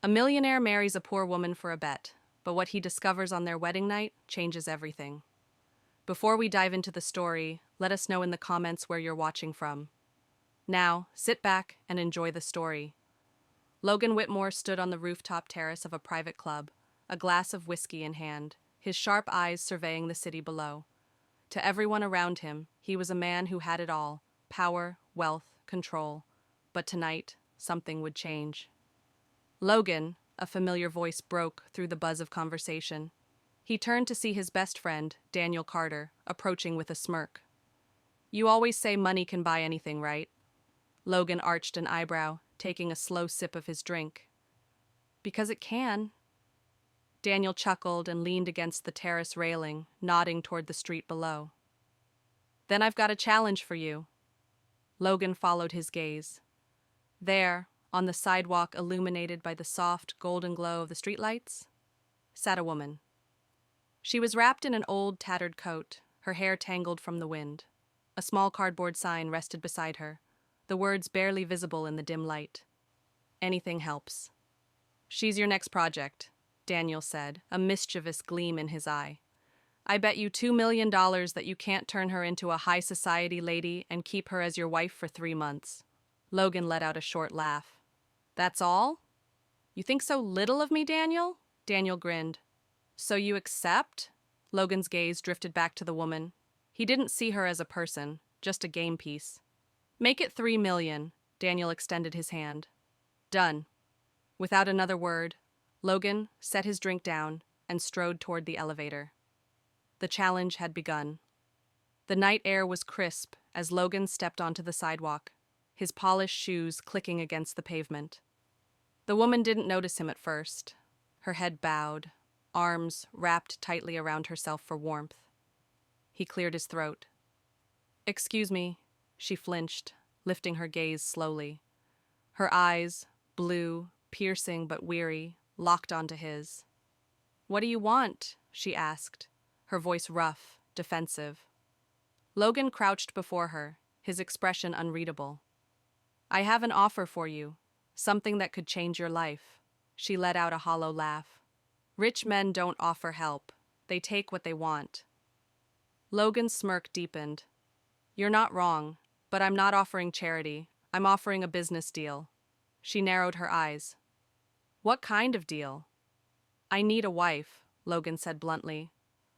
A millionaire marries a poor woman for a bet, but what he discovers on their wedding night changes everything. Before we dive into the story, let us know in the comments where you're watching from. Now, sit back and enjoy the story. Logan Whitmore stood on the rooftop terrace of a private club, a glass of whiskey in hand, his sharp eyes surveying the city below. To everyone around him, he was a man who had it all: power, wealth, control. But tonight, something would change. Logan, a familiar voice broke through the buzz of conversation. He turned to see his best friend, Daniel Carter, approaching with a smirk. "You always say money can buy anything, right?" Logan arched an eyebrow, taking a slow sip of his drink. "Because it can." Daniel chuckled and leaned against the terrace railing, nodding toward the street below. "Then I've got a challenge for you." Logan followed his gaze. There, on the sidewalk illuminated by the soft, golden glow of the streetlights, sat a woman. She was wrapped in an old, tattered coat, her hair tangled from the wind. A small cardboard sign rested beside her, the words barely visible in the dim light. "Anything helps." "She's your next project," Daniel said, a mischievous gleam in his eye. "I bet you $2 million that you can't turn her into a high society lady and keep her as your wife for 3 months. Logan let out a short laugh. "That's all? You think so little of me, Daniel?" Daniel grinned. "So you accept?" Logan's gaze drifted back to the woman. He didn't see her as a person, just a game piece. "Make it 3 million, Daniel extended his hand. "Done." Without another word, Logan set his drink down and strode toward the elevator. The challenge had begun. The night air was crisp as Logan stepped onto the sidewalk, his polished shoes clicking against the pavement. The woman didn't notice him at first. Her head bowed, arms wrapped tightly around herself for warmth. He cleared his throat. "Excuse me," she flinched, lifting her gaze slowly. Her eyes, blue, piercing but weary, locked onto his. "What do you want?" she asked, her voice rough, defensive. Logan crouched before her, his expression unreadable. "I have an offer for you, something that could change your life." She let out a hollow laugh. "Rich men don't offer help. They take what they want." Logan's smirk deepened. "You're not wrong, but I'm not offering charity. I'm offering a business deal." She narrowed her eyes. "What kind of deal?" "I need a wife," Logan said bluntly.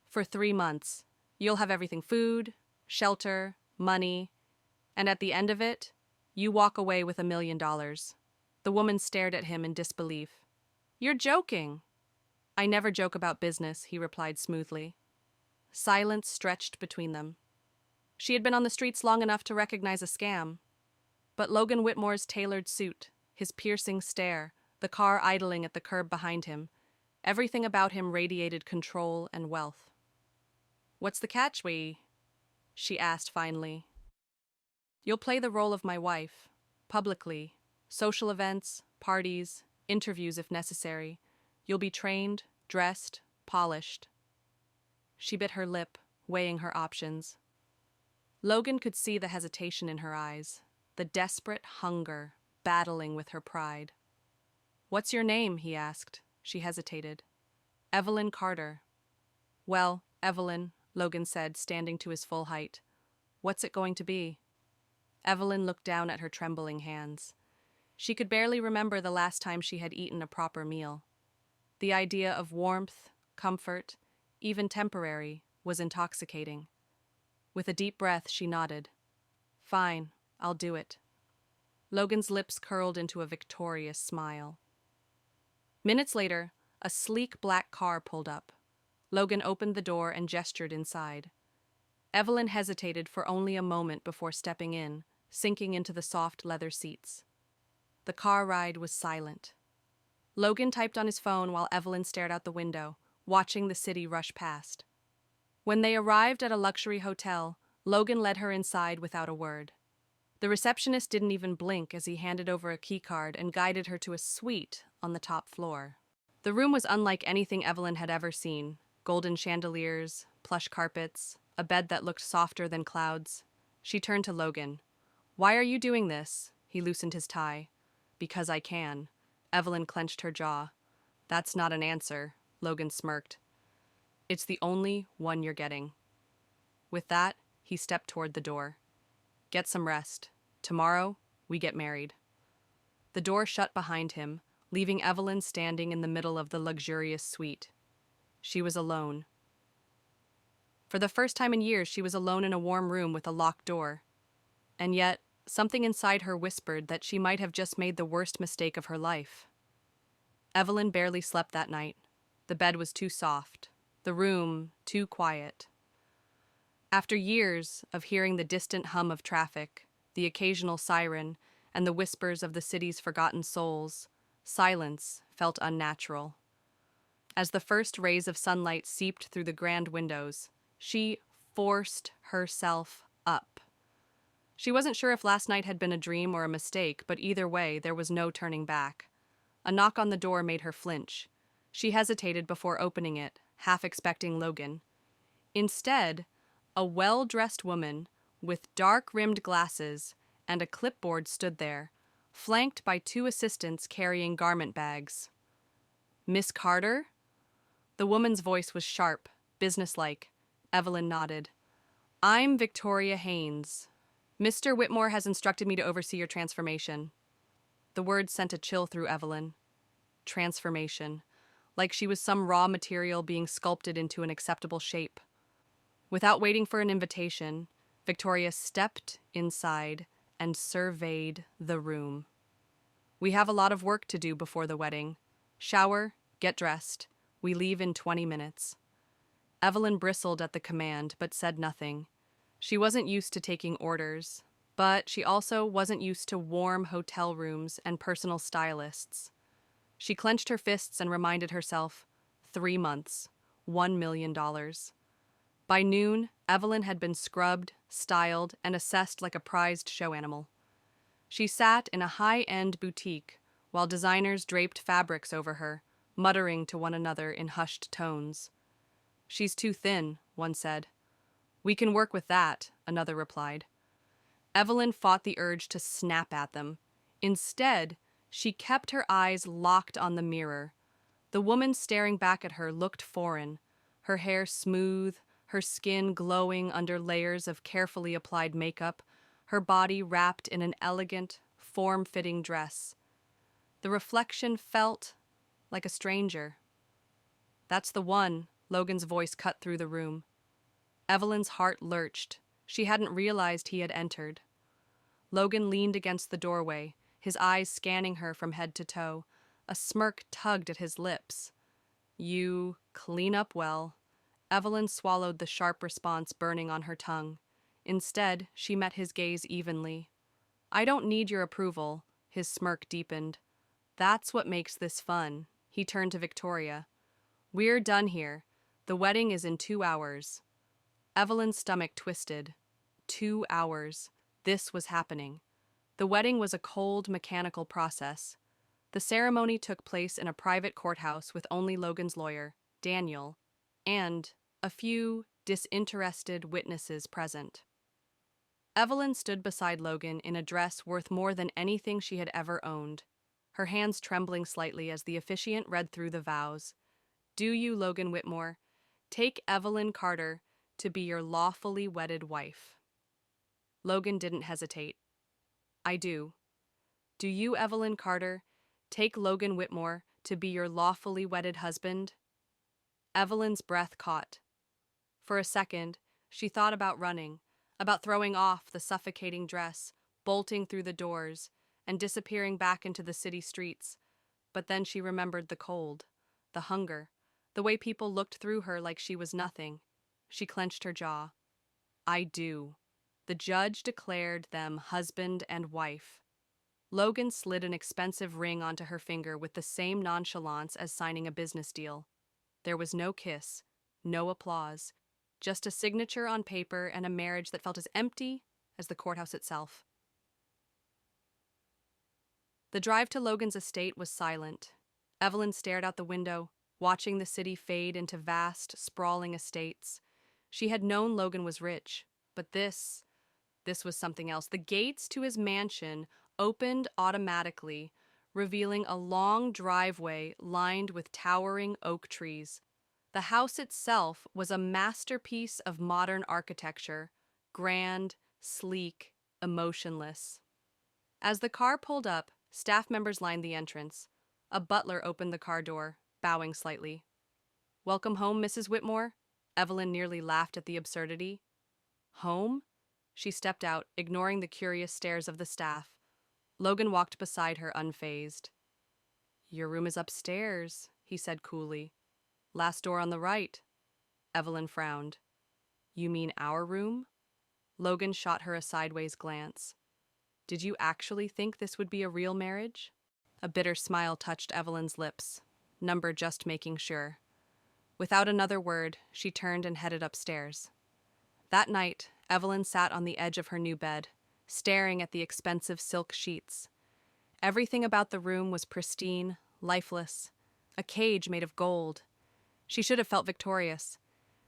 "For 3 months. You'll have everything: food, shelter, money, and at the end of it, you walk away with $1 million. The woman stared at him in disbelief. "You're joking." "I never joke about business," he replied smoothly. Silence stretched between them. She had been on the streets long enough to recognize a scam. But Logan Whitmore's tailored suit, his piercing stare, the car idling at the curb behind him, everything about him radiated control and wealth. "What's the catch, she asked finally. "You'll play the role of my wife, publicly, social events, parties, interviews if necessary. You'll be trained, dressed, polished." She bit her lip, weighing her options. Logan could see the hesitation in her eyes, the desperate hunger battling with her pride. "What's your name?" he asked. She hesitated. "Evelyn Carter." "Well, Evelyn," Logan said, standing to his full height. "What's it going to be?" Evelyn looked down at her trembling hands. She could barely remember the last time she had eaten a proper meal. The idea of warmth, comfort, even temporary, was intoxicating. With a deep breath, she nodded. "Fine, I'll do it." Logan's lips curled into a victorious smile. Minutes later, a sleek black car pulled up. Logan opened the door and gestured inside. Evelyn hesitated for only a moment before stepping in, sinking into the soft leather seats. The car ride was silent. Logan typed on his phone while Evelyn stared out the window, watching the city rush past. When they arrived at a luxury hotel, Logan led her inside without a word. The receptionist didn't even blink as he handed over a keycard and guided her to a suite on the top floor. The room was unlike anything Evelyn had ever seen: golden chandeliers, plush carpets, a bed that looked softer than clouds. She turned to Logan. "Why are you doing this?" He loosened his tie. "Because I can." Evelyn clenched her jaw. That's not an answer, Logan smirked. It's the only one you're getting. With that, he stepped toward the door. Get some rest. Tomorrow, we get married. The door shut behind him, leaving Evelyn standing in the middle of the luxurious suite. She was alone. For the first time in years, she was alone in a warm room with a locked door. And yet, something inside her whispered that she might have just made the worst mistake of her life. Evelyn barely slept that night. The bed was too soft, the room too quiet. After years of hearing the distant hum of traffic, the occasional siren, and the whispers of the city's forgotten souls, silence felt unnatural. As the first rays of sunlight seeped through the grand windows, she forced herself up. She wasn't sure if last night had been a dream or a mistake, but either way, there was no turning back. A knock on the door made her flinch. She hesitated before opening it, half expecting Logan. Instead, a well-dressed woman with dark-rimmed glasses and a clipboard stood there, flanked by two assistants carrying garment bags. Miss Carter? The woman's voice was sharp, businesslike. Evelyn nodded. I'm Victoria Haynes. Mr. Whitmore has instructed me to oversee your transformation. The words sent a chill through Evelyn. Transformation. Like she was some raw material being sculpted into an acceptable shape. Without waiting for an invitation, Victoria stepped inside and surveyed the room. We have a lot of work to do before the wedding. Shower, get dressed. We leave in 20 minutes. Evelyn bristled at the command, but said nothing. She wasn't used to taking orders, but she also wasn't used to warm hotel rooms and personal stylists. She clenched her fists and reminded herself, 3 months, $1 million. By noon, Evelyn had been scrubbed, styled, and assessed like a prized show animal. She sat in a high-end boutique while designers draped fabrics over her, muttering to one another in hushed tones. She's too thin, one said. We can work with that, another replied. Evelyn fought the urge to snap at them. Instead, she kept her eyes locked on the mirror. The woman staring back at her looked foreign, her hair smooth, her skin glowing under layers of carefully applied makeup, her body wrapped in an elegant, form-fitting dress. The reflection felt like a stranger. That's the one, Logan's voice cut through the room. Evelyn's heart lurched. She hadn't realized he had entered. Logan leaned against the doorway, his eyes scanning her from head to toe. A smirk tugged at his lips. You clean up well. Evelyn swallowed the sharp response burning on her tongue. Instead, she met his gaze evenly. I don't need your approval, his smirk deepened. That's what makes this fun. He turned to Victoria. We're done here. The wedding is in 2 hours. Evelyn's stomach twisted. 2 hours. This was happening. The wedding was a cold, mechanical process. The ceremony took place in a private courthouse with only Logan's lawyer, Daniel, and a few disinterested witnesses present. Evelyn stood beside Logan in a dress worth more than anything she had ever owned, her hands trembling slightly as the officiant read through the vows. Do you, Logan Whitmore, take Evelyn Carter to be your lawfully wedded wife? Logan didn't hesitate. I do. Do you, Evelyn Carter, take Logan Whitmore to be your lawfully wedded husband? Evelyn's breath caught. For a second, she thought about running, about throwing off the suffocating dress, bolting through the doors, and disappearing back into the city streets. But then she remembered the cold, the hunger, the way people looked through her like she was nothing. She clenched her jaw. I do. The judge declared them husband and wife. Logan slid an expensive ring onto her finger with the same nonchalance as signing a business deal. There was no kiss, no applause, just a signature on paper and a marriage that felt as empty as the courthouse itself. The drive to Logan's estate was silent. Evelyn stared out the window, watching the city fade into vast, sprawling estates. She had known Logan was rich, but this was something else. The gates to his mansion opened automatically, revealing a long driveway lined with towering oak trees. The house itself was a masterpiece of modern architecture, grand, sleek, emotionless. As the car pulled up, staff members lined the entrance. A butler opened the car door, bowing slightly. "Welcome home, Mrs. Whitmore." Evelyn nearly laughed at the absurdity. "Home?" She stepped out, ignoring the curious stares of the staff. Logan walked beside her, unfazed. "Your room is upstairs," he said coolly. "Last door on the right." Evelyn frowned. "You mean our room?" Logan shot her a sideways glance. "Did you actually think this would be a real marriage?" A bitter smile touched Evelyn's lips. Number just making sure. Without another word, she turned and headed upstairs. That night, Evelyn sat on the edge of her new bed, staring at the expensive silk sheets. Everything about the room was pristine, lifeless, a cage made of gold. She should have felt victorious.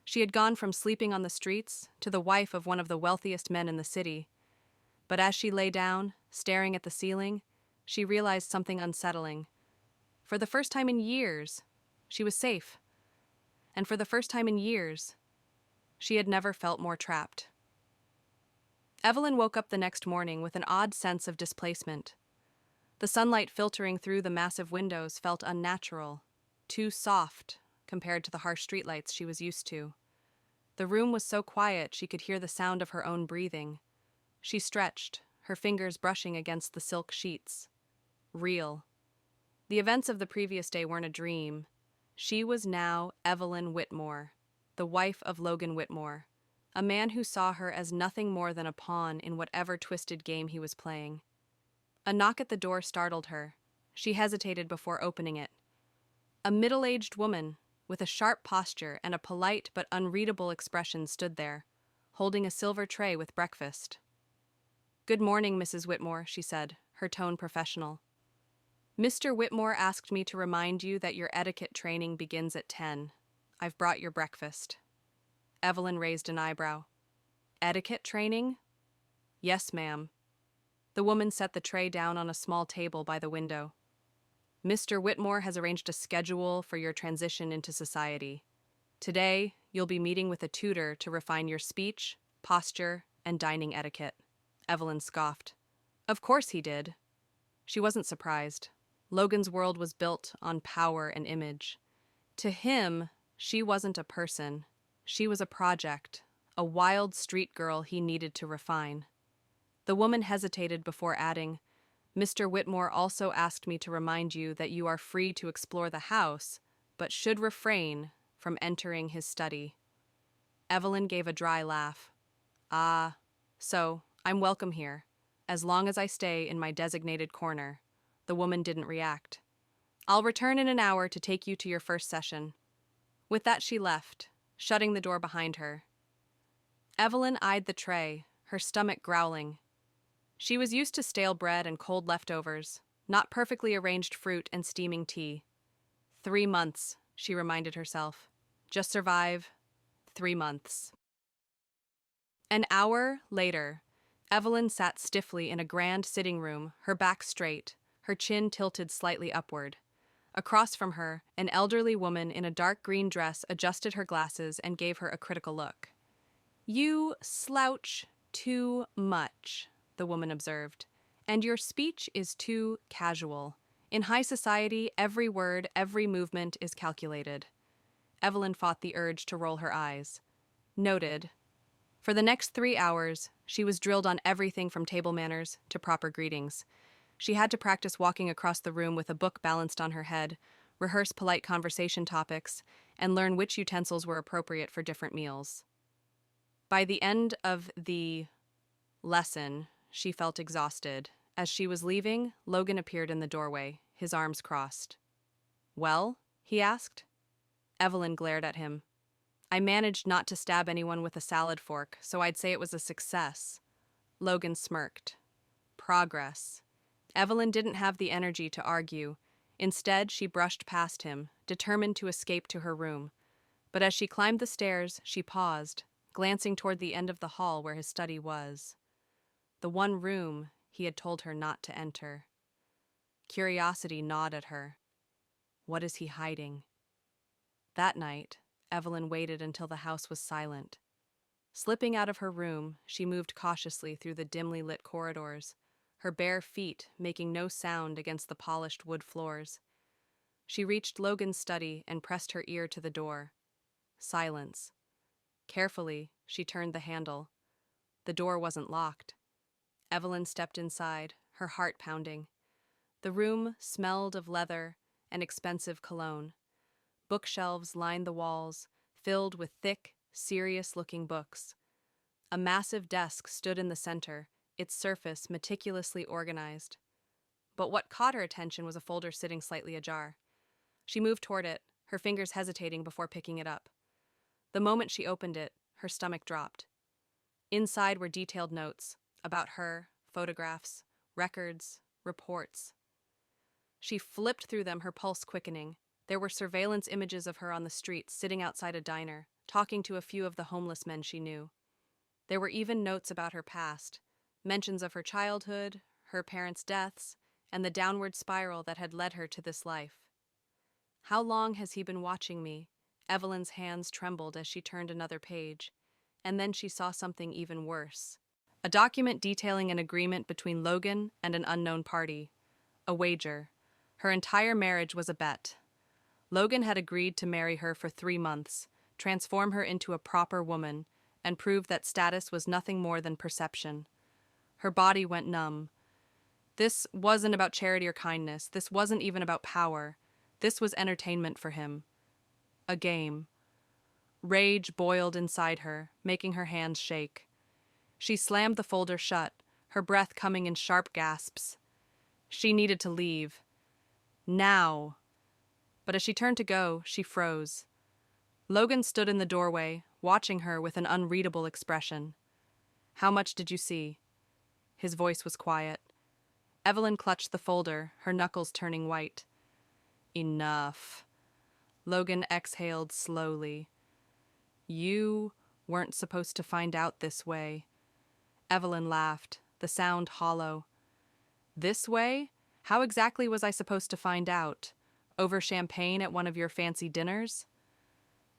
She had gone from sleeping on the streets to the wife of one of the wealthiest men in the city. But as she lay down, staring at the ceiling, she realized something unsettling. For the first time in years, she was safe. And for the first time in years, she had never felt more trapped. Evelyn woke up the next morning with an odd sense of displacement. The sunlight filtering through the massive windows felt unnatural, too soft compared to the harsh streetlights she was used to. The room was so quiet she could hear the sound of her own breathing. She stretched, her fingers brushing against the silk sheets. Real. The events of the previous day weren't a dream. She was now Evelyn Whitmore, the wife of Logan Whitmore, a man who saw her as nothing more than a pawn in whatever twisted game he was playing. A knock at the door startled her. She hesitated before opening it. A middle-aged woman, with a sharp posture and a polite but unreadable expression, stood there, holding a silver tray with breakfast. "Good morning, Mrs. Whitmore," she said, her tone professional. "Mr. Whitmore asked me to remind you that your etiquette training begins at 10. I've brought your breakfast." Evelyn raised an eyebrow. "Etiquette training?" "Yes, ma'am." The woman set the tray down on a small table by the window. "Mr. Whitmore has arranged a schedule for your transition into society. Today, you'll be meeting with a tutor to refine your speech, posture, and dining etiquette." Evelyn scoffed. Of course he did. She wasn't surprised. Logan's world was built on power and image. To him, she wasn't a person. She was a project, a wild street girl he needed to refine. The woman hesitated before adding, "Mr. Whitmore also asked me to remind you that you are free to explore the house, but should refrain from entering his study." Evelyn gave a dry laugh. "Ah, so I'm welcome here, as long as I stay in my designated corner." The woman didn't react. "I'll return in an hour to take you to your first session." With that, she left, shutting the door behind her. Evelyn eyed the tray, her stomach growling. She was used to stale bread and cold leftovers, not perfectly arranged fruit and steaming tea. 3 months, she reminded herself. Just survive 3 months. An hour later, Evelyn sat stiffly in a grand sitting room, her back straight, her chin tilted slightly upward. Across from her, an elderly woman in a dark green dress adjusted her glasses and gave her a critical look. "You slouch too much," the woman observed, "and your speech is too casual. In high society, every word, every movement is calculated." Evelyn fought the urge to roll her eyes. Noted. For the next 3 hours, she was drilled on everything from table manners to proper greetings. She had to practice walking across the room with a book balanced on her head, rehearse polite conversation topics, and learn which utensils were appropriate for different meals. By the end of the lesson, she felt exhausted. As she was leaving, Logan appeared in the doorway, his arms crossed. "Well?" he asked. Evelyn glared at him. "I managed not to stab anyone with a salad fork, so I'd say it was a success." Logan smirked. Progress. Evelyn didn't have the energy to argue. Instead, she brushed past him, determined to escape to her room. But as she climbed the stairs, she paused, glancing toward the end of the hall where his study was. The one room he had told her not to enter. Curiosity gnawed at her. What is he hiding? That night, Evelyn waited until the house was silent. Slipping out of her room, she moved cautiously through the dimly lit corridors, her bare feet making no sound against the polished wood floors. She reached Logan's study and pressed her ear to the door. Silence. Carefully, she turned the handle. The door wasn't locked. Evelyn stepped inside, her heart pounding. The room smelled of leather and expensive cologne. Bookshelves lined the walls, filled with thick, serious-looking books. A massive desk stood in the center, its surface meticulously organized. But what caught her attention was a folder sitting slightly ajar. She moved toward it, her fingers hesitating before picking it up. The moment she opened it, her stomach dropped. Inside were detailed notes about her, photographs, records, reports. She flipped through them, her pulse quickening. There were surveillance images of her on the street, sitting outside a diner, talking to a few of the homeless men she knew. There were even notes about her past, mentions of her childhood, her parents' deaths, and the downward spiral that had led her to this life. How long has he been watching me? Evelyn's hands trembled as she turned another page, and then she saw something even worse. A document detailing an agreement between Logan and an unknown party. A wager. Her entire marriage was a bet. Logan had agreed to marry her for 3 months, transform her into a proper woman, and prove that status was nothing more than perception. Her body went numb. This wasn't about charity or kindness. This wasn't even about power. This was entertainment for him. A game. Rage boiled inside her, making her hands shake. She slammed the folder shut, her breath coming in sharp gasps. She needed to leave. Now. But as she turned to go, she froze. Logan stood in the doorway, watching her with an unreadable expression. How much did you see? His voice was quiet. Evelyn clutched the folder, her knuckles turning white. Enough. Logan exhaled slowly. You weren't supposed to find out this way. Evelyn laughed, the sound hollow. This way? How exactly was I supposed to find out? Over champagne at one of your fancy dinners?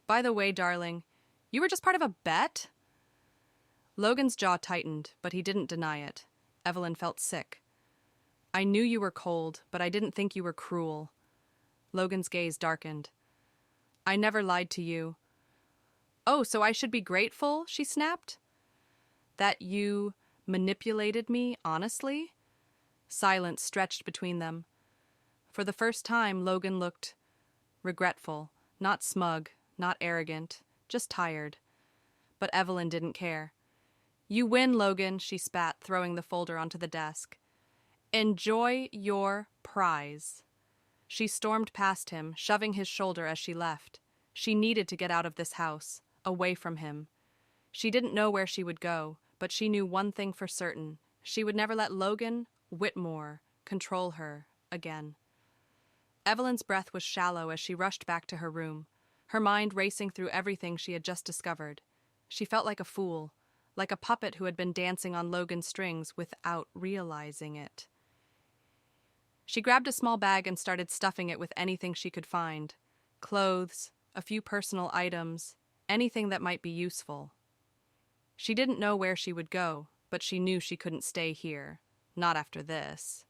By the way, darling, you were just part of a bet? Logan's jaw tightened, but he didn't deny it. Evelyn felt sick. I knew you were cold, but I didn't think you were cruel. Logan's gaze darkened. I never lied to you. Oh, so I should be grateful, she snapped. That you manipulated me honestly? Silence stretched between them. For the first time, Logan looked regretful, not smug, not arrogant, just tired. But Evelyn didn't care. You win, Logan, she spat, throwing the folder onto the desk. Enjoy your prize. She stormed past him, shoving his shoulder as she left. She needed to get out of this house, away from him. She didn't know where she would go, but she knew one thing for certain. She would never let Logan Whitmore control her again. Evelyn's breath was shallow as she rushed back to her room, her mind racing through everything she had just discovered. She felt like a fool, like a puppet who had been dancing on Logan's strings without realizing it. She grabbed a small bag and started stuffing it with anything she could find. Clothes, a few personal items, anything that might be useful. She didn't know where she would go, but she knew she couldn't stay here. Not after this.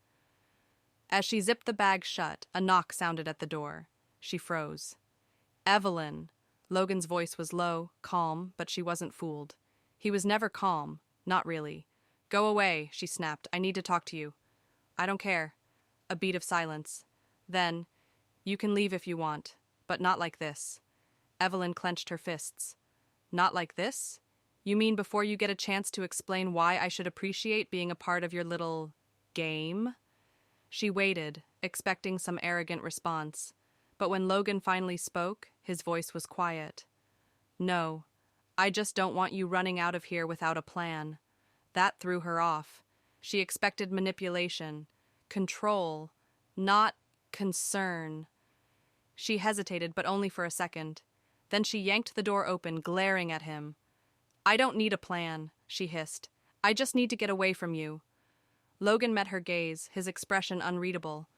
As she zipped the bag shut, a knock sounded at the door. She froze. Evelyn. Logan's voice was low, calm, but she wasn't fooled. He was never calm. Not really. Go away, she snapped. I need to talk to you. I don't care. A beat of silence. Then, you can leave if you want, but not like this. Evelyn clenched her fists. Not like this? You mean before you get a chance to explain why I should appreciate being a part of your little game? She waited, expecting some arrogant response. But when Logan finally spoke, his voice was quiet. No, I just don't want you running out of here without a plan. That threw her off. She expected manipulation, control, not concern. She hesitated, but only for a second. Then she yanked the door open, glaring at him. I don't need a plan, she hissed. I just need to get away from you. Logan met her gaze, his expression unreadable.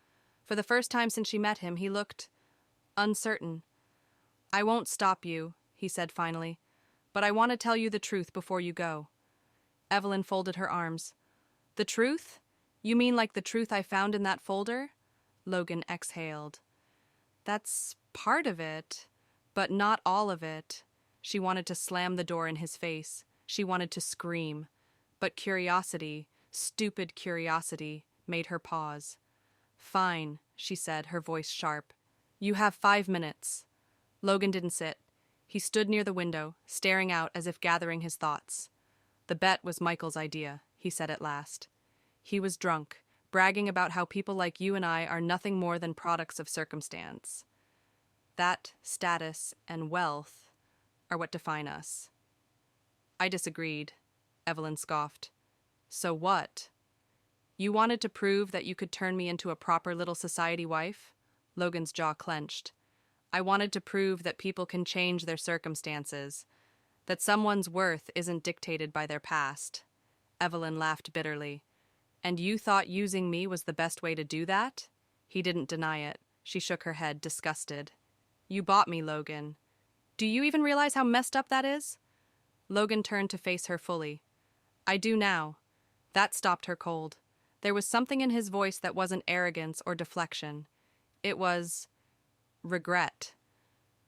For the first time since she met him, he looked uncertain. "I won't stop you," he said finally, "but I want to tell you the truth before you go." Evelyn folded her arms. "The truth? You mean like the truth I found in that folder?" Logan exhaled. "That's part of it, but not all of it." She wanted to slam the door in his face. She wanted to scream. But curiosity, stupid curiosity, made her pause. "Fine," she said, her voice sharp. "You have 5 minutes." Logan didn't sit. He stood near the window, staring out as if gathering his thoughts. "The bet was Michael's idea," he said at last. "He was drunk, bragging about how people like you and I are nothing more than products of circumstance. That status and wealth are what define us." I disagreed. Evelyn scoffed. "So what? You wanted to prove that you could turn me into a proper little society wife?" Logan's jaw clenched. "I wanted to prove that people can change their circumstances, that someone's worth isn't dictated by their past." Evelyn laughed bitterly. "And you thought using me was the best way to do that?" He didn't deny it. She shook her head, disgusted. "You bought me, Logan. Do you even realize how messed up that is?" Logan turned to face her fully. "I do now." That stopped her cold. There was something in his voice that wasn't arrogance or deflection. It was regret.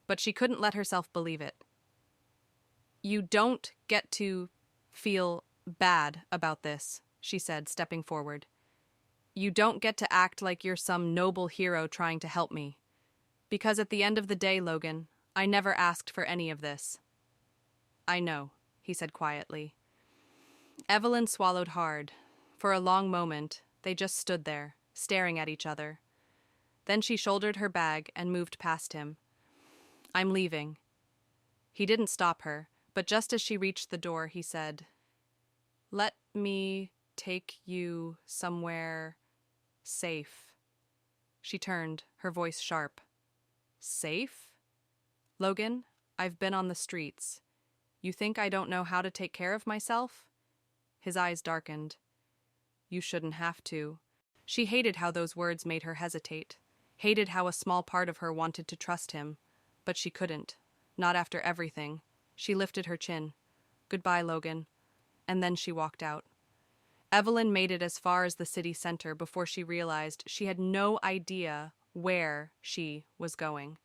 But she couldn't let herself believe it. "You don't get to feel bad about this," she said, stepping forward. "You don't get to act like you're some noble hero trying to help me. Because at the end of the day, Logan, I never asked for any of this." "I know," he said quietly. Evelyn swallowed hard. For a long moment, they just stood there, staring at each other. Then she shouldered her bag and moved past him. "I'm leaving." He didn't stop her, but just as she reached the door, he said, "Let me take you somewhere safe." She turned, her voice sharp. "Safe? Logan, I've been on the streets. You think I don't know how to take care of myself?" His eyes darkened. "You shouldn't have to." She hated how those words made her hesitate, hated how a small part of her wanted to trust him, but she couldn't. Not after everything. She lifted her chin. "Goodbye, Logan." And then she walked out. Evelyn made it as far as the city center before she realized she had no idea where she was going.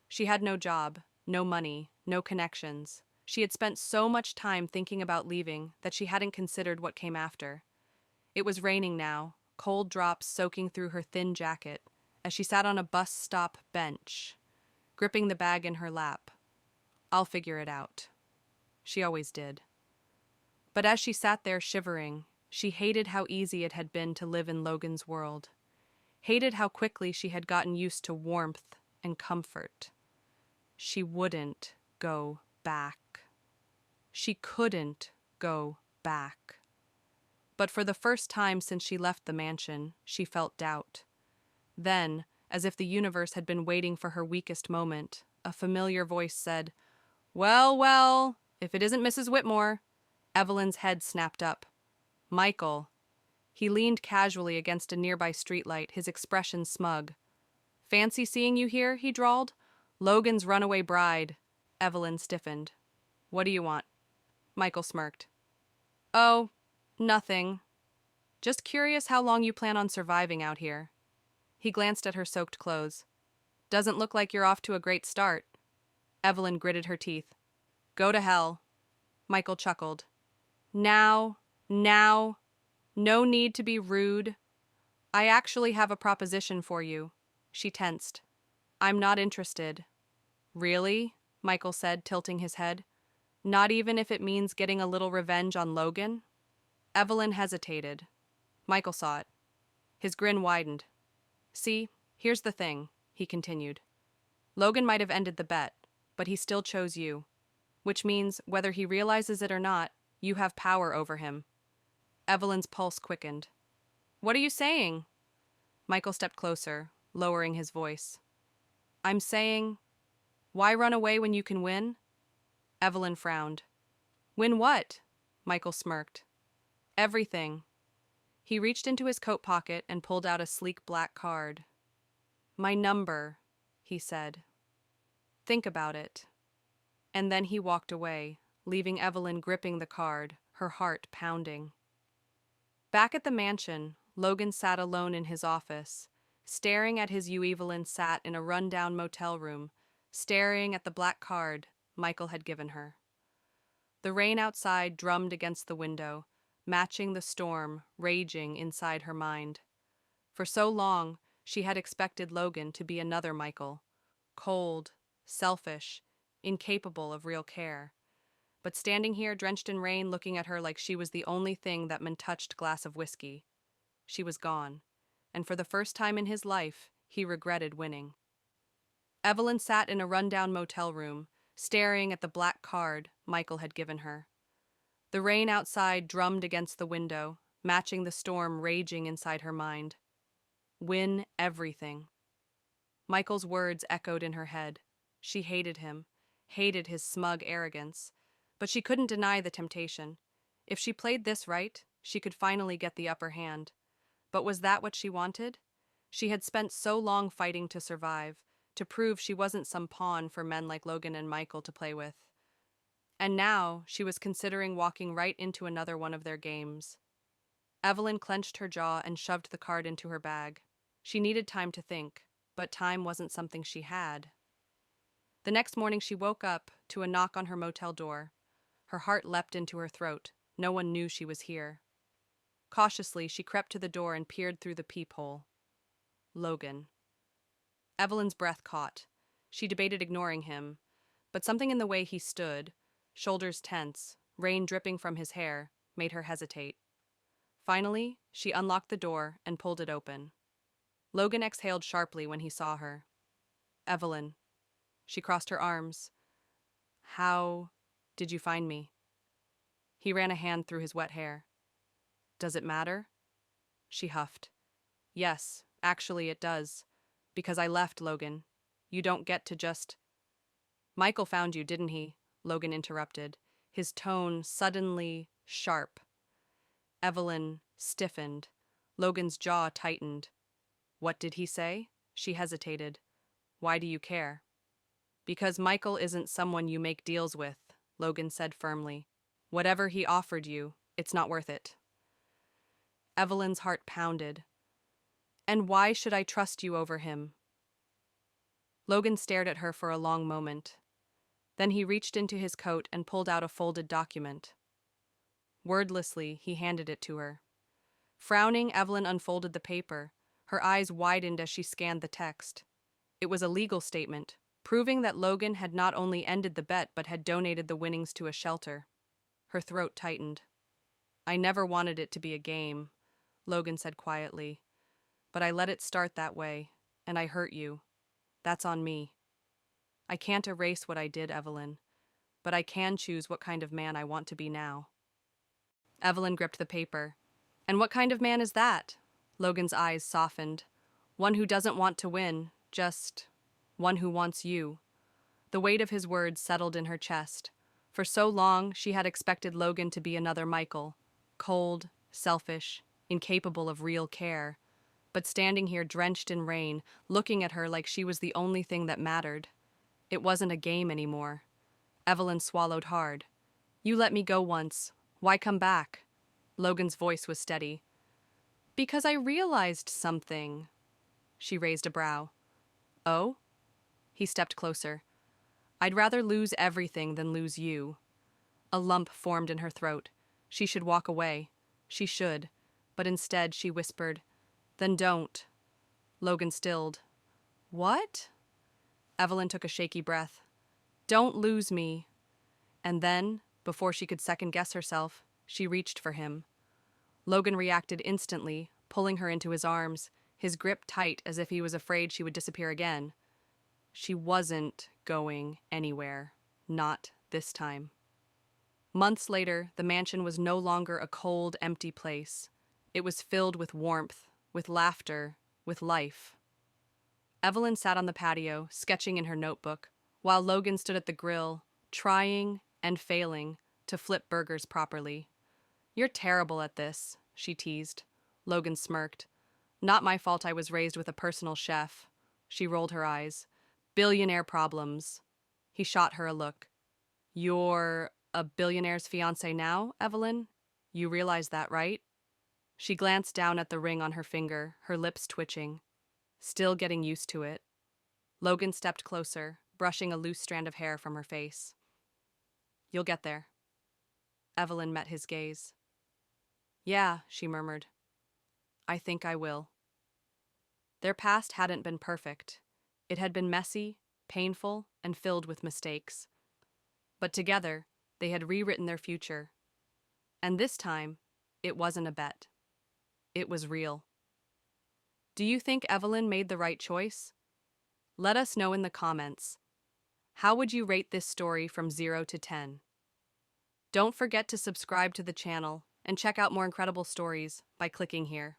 She had no job, no money, no connections. She had spent so much time thinking about leaving that she hadn't considered what came after. It was raining now, cold drops soaking through her thin jacket, as she sat on a bus stop bench, gripping the bag in her lap. "I'll figure it out." She always did. But as she sat there shivering, she hated how easy it had been to live in Logan's world. Hated how quickly she had gotten used to warmth and comfort. She wouldn't go back. She couldn't go back. But for the first time since she left the mansion, she felt doubt. Then, as if the universe had been waiting for her weakest moment, a familiar voice said, "Well, well, if it isn't Mrs. Whitmore." Evelyn's head snapped up. "Michael." He leaned casually against a nearby streetlight, his expression smug. "Fancy seeing you here," he drawled. "Logan's runaway bride." Evelyn stiffened. "What do you want?" Michael smirked. "Oh, nothing. Just curious how long you plan on surviving out here." He glanced at her soaked clothes. "Doesn't look like you're off to a great start." Evelyn gritted her teeth. "Go to hell." Michael chuckled. Now, no need to be rude. I actually have a proposition for you." She tensed. "I'm not interested." "Really?" Michael said, tilting his head. "Not even if it means getting a little revenge on Logan?" Evelyn hesitated. Michael saw it. His grin widened. "See, here's the thing," he continued. "Logan might have ended the bet, but he still chose you. Which means, whether he realizes it or not, you have power over him." Evelyn's pulse quickened. "What are you saying?" Michael stepped closer, lowering his voice. "I'm saying, why run away when you can win?" Evelyn frowned. "Win what?" Michael smirked. "Everything." He reached into his coat pocket and pulled out a sleek black card. "My number," he said. "Think about it." And then he walked away, leaving Evelyn gripping the card, her heart pounding. Back at the mansion, Logan sat alone in his office, staring at his Evelyn sat in a rundown motel room, staring at the black card Michael had given her. The rain outside drummed against the window, matching the storm raging inside her mind. For so long, she had expected Logan to be another Michael, cold, selfish, incapable of real care. But standing here drenched in rain looking at her like she was the only thing that untouched glass of whiskey, she was gone, and for the first time in his life, he regretted winning. Evelyn sat in a rundown motel room, staring at the black card Michael had given her. The rain outside drummed against the window, matching the storm raging inside her mind. Win everything. Michael's words echoed in her head. She hated him, hated his smug arrogance, but she couldn't deny the temptation. If she played this right, she could finally get the upper hand. But was that what she wanted? She had spent so long fighting to survive, to prove she wasn't some pawn for men like Logan and Michael to play with. And now she was considering walking right into another one of their games. Evelyn clenched her jaw and shoved the card into her bag. She needed time to think, but time wasn't something she had. The next morning she woke up to a knock on her motel door. Her heart leapt into her throat. No one knew she was here. Cautiously, she crept to the door and peered through the peephole. Logan. Evelyn's breath caught. She debated ignoring him, but something in the way he stood, shoulders tense, rain dripping from his hair, made her hesitate. Finally, she unlocked the door and pulled it open. Logan exhaled sharply when he saw her. "Evelyn." She crossed her arms. "How did you find me?" He ran a hand through his wet hair. "Does it matter?" She huffed. "Yes, actually it does. Because I left, Logan. You don't get to just—" "Michael found you, didn't he?" Logan interrupted, his tone suddenly sharp. Evelyn stiffened. Logan's jaw tightened. "What did he say?" She hesitated. "Why do you care?" "Because Michael isn't someone you make deals with," Logan said firmly. "Whatever he offered you, it's not worth it." Evelyn's heart pounded. "And why should I trust you over him?" Logan stared at her for a long moment. Then he reached into his coat and pulled out a folded document. Wordlessly, he handed it to her. Frowning, Evelyn unfolded the paper. Her eyes widened as she scanned the text. It was a legal statement, proving that Logan had not only ended the bet but had donated the winnings to a shelter. Her throat tightened. "I never wanted it to be a game," Logan said quietly. "But I let it start that way, and I hurt you. That's on me. I can't erase what I did, Evelyn, but I can choose what kind of man I want to be now." Evelyn gripped the paper. "And what kind of man is that?" Logan's eyes softened. "One who doesn't want to win, just one who wants you." The weight of his words settled in her chest. For so long, she had expected Logan to be another Michael, cold, selfish, incapable of real care. But standing here drenched in rain, looking at her like she was the only thing that mattered. It wasn't a game anymore. Evelyn swallowed hard. "You let me go once. Why come back?" Logan's voice was steady. "Because I realized something." She raised a brow. "Oh?" He stepped closer. "I'd rather lose everything than lose you." A lump formed in her throat. She should walk away. She should. But instead, she whispered, "Then don't." Logan stilled. "What?" Evelyn took a shaky breath. "Don't lose me." And then, before she could second-guess herself, she reached for him. Logan reacted instantly, pulling her into his arms, his grip tight as if he was afraid she would disappear again. She wasn't going anywhere. Not this time. Months later, the mansion was no longer a cold, empty place. It was filled with warmth, with laughter, with life. Evelyn sat on the patio, sketching in her notebook, while Logan stood at the grill, trying and failing to flip burgers properly. "You're terrible at this," she teased. Logan smirked. Not my fault I was raised with a personal chef. She rolled her eyes. Billionaire problems. He shot her a look. You're a billionaire's fiancé now, Evelyn? You realize that, right? She glanced down at the ring on her finger, her lips twitching. Still getting used to it. Logan stepped closer, brushing a loose strand of hair from her face. You'll get there. Evelyn met his gaze. Yeah, she murmured. I think I will. Their past hadn't been perfect. It had been messy, painful, and filled with mistakes. But together, they had rewritten their future. And this time, it wasn't a bet. It was real. Do you think Evelyn made the right choice? Let us know in the comments. How would you rate this story from 0 to 10? Don't forget to subscribe to the channel and check out more incredible stories by clicking here.